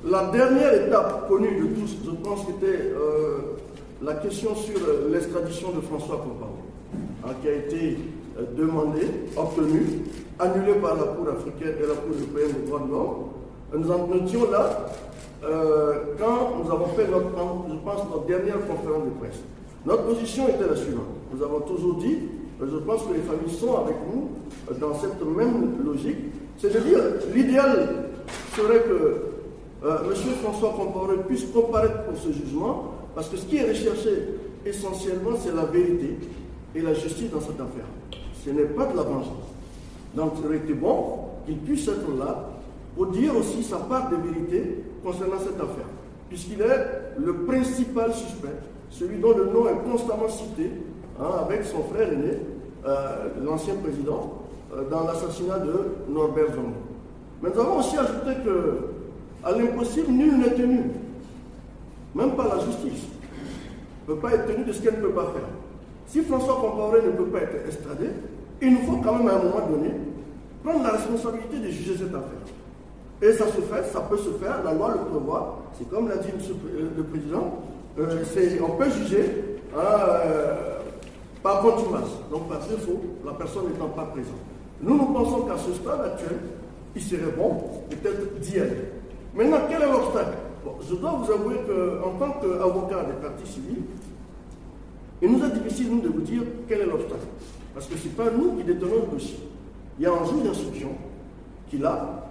La dernière étape connue de tous, je pense, c'était la question sur l'extradition de François Compaoré, qui a été demandée, obtenue, annulée par la Cour africaine et la Cour européenne des droits de l'homme. Nous en étions là quand nous avons fait notre dernière conférence de presse. Notre position était la suivante. Nous avons toujours dit, je pense que les familles sont avec nous dans cette même logique, c'est de dire l'idéal serait que M. François Compaoré puisse comparaître pour ce jugement, parce que ce qui est recherché essentiellement, c'est la vérité et la justice dans cette affaire. Ce n'est pas de la vengeance. Donc il aurait été bon qu'il puisse être là pour dire aussi sa part de vérité concernant cette affaire, puisqu'il est le principal suspect, celui dont le nom est constamment cité, avec son frère aîné, l'ancien président, dans l'assassinat de Norbert Zongo. Mais nous avons aussi ajouté que à l'impossible, nul n'est tenu. Même pas la justice ne peut pas être tenue de ce qu'elle ne peut pas faire. Si François Compaoré ne peut pas être extradé, il nous faut quand même à un moment donné prendre la responsabilité de juger cette affaire. Et ça se fait, ça peut se faire, la loi le prévoit. C'est comme l'a dit le président, on peut juger par contumace, donc par défaut, la personne n'étant pas présente. Nous pensons qu'à ce stade actuel, il serait bon peut-être d'y aller. Maintenant, quel est l'obstacle? Je dois vous avouer qu'en tant qu'avocat des parties civiles, il nous est difficile, nous, de vous dire quel est l'obstacle. Parce que ce n'est pas nous qui détenons le dossier. Il y a un juge d'instruction qui l'a.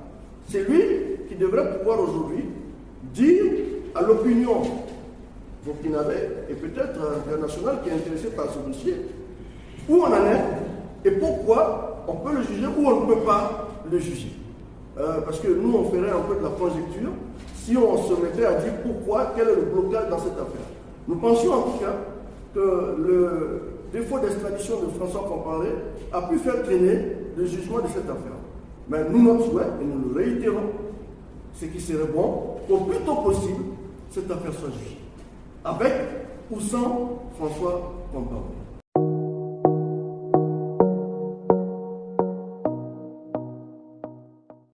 C'est lui qui devrait pouvoir aujourd'hui dire à l'opinion burkinabé et peut-être internationale qui est intéressée par ce dossier où on en est et pourquoi on peut le juger ou on ne peut pas le juger. Parce que nous, on ferait un peu de la conjecture si on se mettait à dire pourquoi, quel est le blocage dans cette affaire. Nous pensions en tout cas que le défaut d'extradition de François Compaoré a pu faire traîner le jugement de cette affaire. Mais nous, notre souhait, et nous le réitérons, c'est qu'il serait bon qu'au plus tôt possible, cette affaire soit jugée. Avec ou sans François Compaoré.